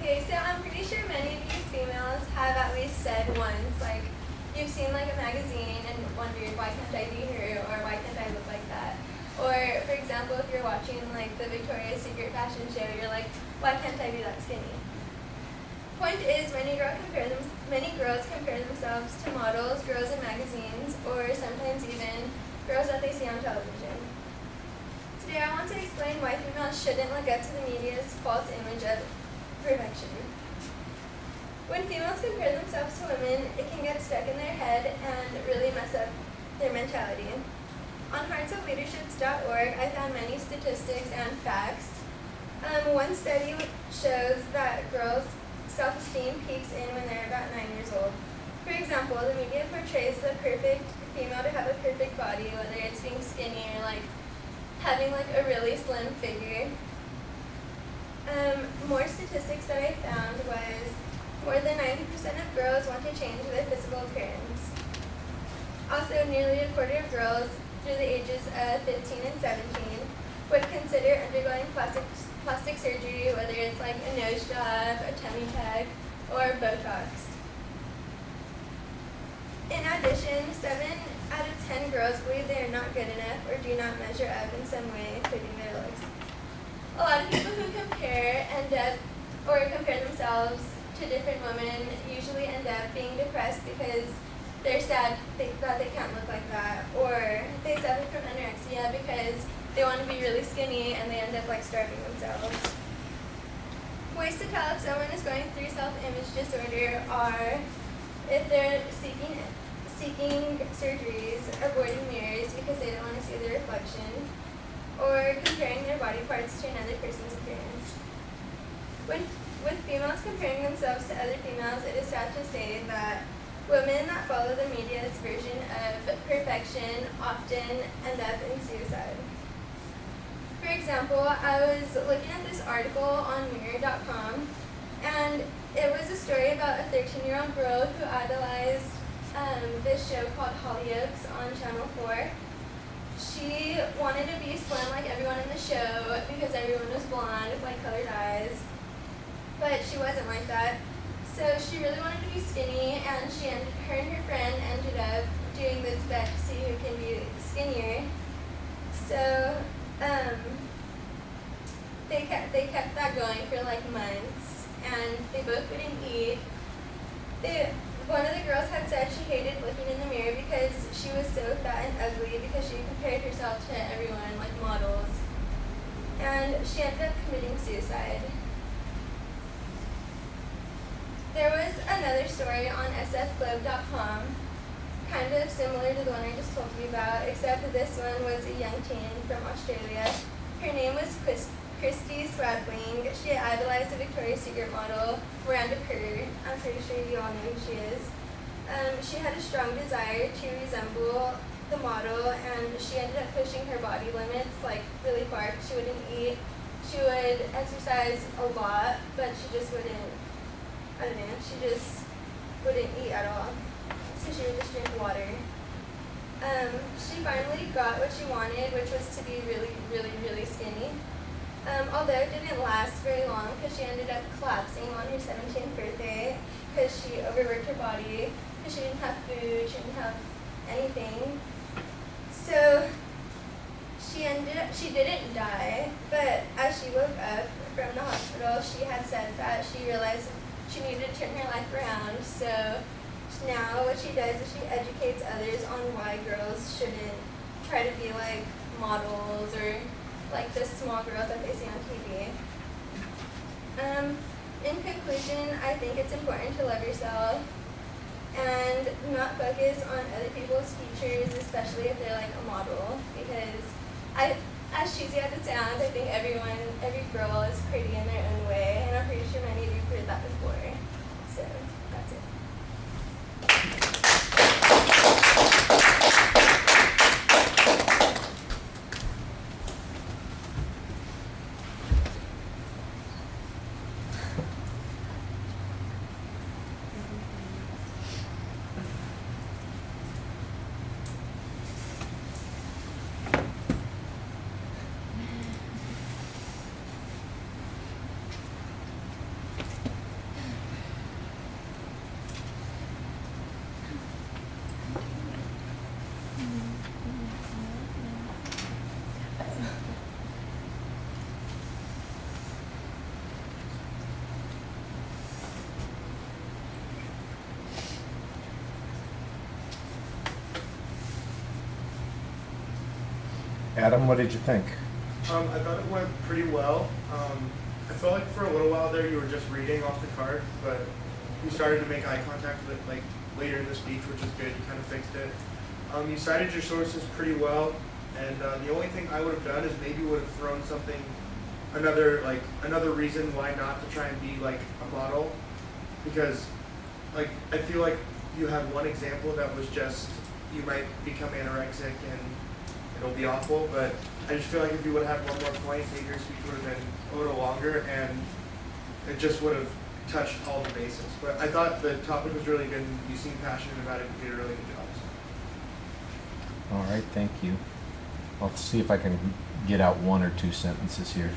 Okay, so I'm pretty sure many of you females have at least said once, like, you've seen like a magazine and wondered, why can't I be her, or why can't I look like that? Or, for example, if you're watching like the Victoria's Secret fashion show, you're like, why can't I be that skinny? Point is, many girls compare themselves to models, girls in magazines, or sometimes even girls that they see on television. Today I want to explain why females shouldn't look up to the media's false image of perfection. When females compare themselves to women, it can get stuck in their head and really mess up their mentality. On heartsofleaderships.org, I found many statistics and facts. One study shows that girls' self-esteem peaks in when they're about 9 years old. For example, the media portrays the perfect female to have a perfect body, whether it's being skinny or like having like a really slim figure. More statistics that I found was more than 90% of girls want to change their physical appearance. Also, nearly a quarter of girls through the ages of 15 and 17 would consider undergoing plastic surgery, whether it's like a nose job, a tummy tuck, or Botox. In addition, 7 out of 10 girls believe they are not good enough or do not measure up in some way, including their looks. A lot of people who compare themselves to different women usually end up being depressed because they're sad that they can't look like that, or they suffer from anorexia because they want to be really skinny and they end up like starving themselves. Ways to tell if someone is going through self-image disorder are if they're seeking surgeries, avoiding mirrors because they don't want to see their reflection, or comparing their body parts to another person's appearance. With females comparing themselves to other females, it is sad to say that women that follow the media's version of perfection often end up in suicide. For example, I was looking at this article on Mirror.com, and it was a story about a 13-year-old girl who idolized this show called Hollyoaks on Channel 4. She wanted to be slim like everyone in the show because everyone was blonde with like colored eyes, but she wasn't like that. So she really wanted to be skinny, and her and her friend ended up doing this bet to see who can be skinnier. So they kept that going for like months, and they both wouldn't eat. One of the girls had said she hated looking in the mirror because she was so fat and ugly because she compared herself to everyone, like models. And she ended up committing suicide. There was another story on sfglobe.com, kind of similar to the one I just told you about, except that this one was a young teen from Australia. Her name was Christy Swadling. She idolized the Victoria's Secret model, Miranda Kerr. I'm pretty sure you all know who she is. She had a strong desire to resemble the model, and she ended up pushing her body limits like really far. She wouldn't eat. She would exercise a lot, but she just wouldn't, she just wouldn't eat at all. So she would just drink water. She finally got what she wanted, which was to be really, really, really skinny. Although it didn't last very long because she ended up collapsing on her 17th birthday because she overworked her body, because she didn't have food, she didn't have anything. So she didn't die, but as she woke up from the hospital, she had said that she realized she needed to turn her life around. So now what she does is she educates others on why girls shouldn't try to be like models or like the small girls that they see on TV. In conclusion, I think it's important to love yourself and not focus on other people's features, especially if they're like a model, because as cheesy as it sounds, I think every girl is pretty in their own way, and I'm pretty sure many of you have heard that before. So that's it. Adam, what did you think? I thought it went pretty well. I felt like for a little while there you were just reading off the card, but you started to make eye contact with it like later in the speech, which is good. You kind of fixed it. You cited your sources pretty well, and the only thing I would have done is maybe would have thrown something, another reason why not to try and be like a model, because like I feel like you had one example that was just you might become anorexic and it'll be awful, but I just feel like if you would have had one more point, maybe your speech would have been a little longer and it just would have touched all the bases. But I thought the topic was really good and you seemed passionate about it and did a really good job. So. All right, thank you. I'll see if I can get out one or two sentences here.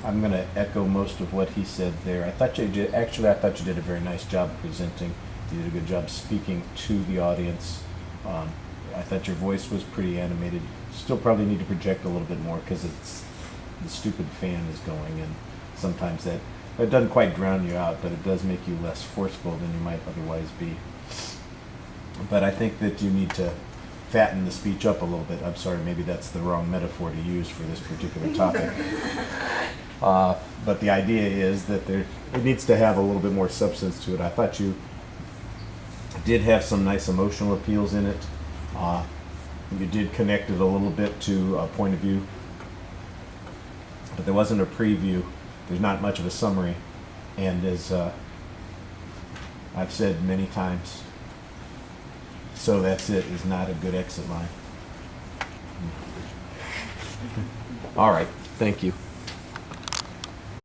I'm going to echo most of what he said there. I thought you did a very nice job presenting. You did a good job speaking to the audience. I thought your voice was pretty animated. Still probably need to project a little bit more because the stupid fan is going, and sometimes that doesn't quite drown you out, but it does make you less forceful than you might otherwise be. But I think that you need to fatten the speech up a little bit. I'm sorry, maybe that's the wrong metaphor to use for this particular topic. But the idea is that it needs to have a little bit more substance to it. I thought you did have some nice emotional appeals in it. You did connect it a little bit to a point of view, but there wasn't a preview. There's not much of a summary, and as I've said many times, so that's it is not a good exit line. All right, thank you.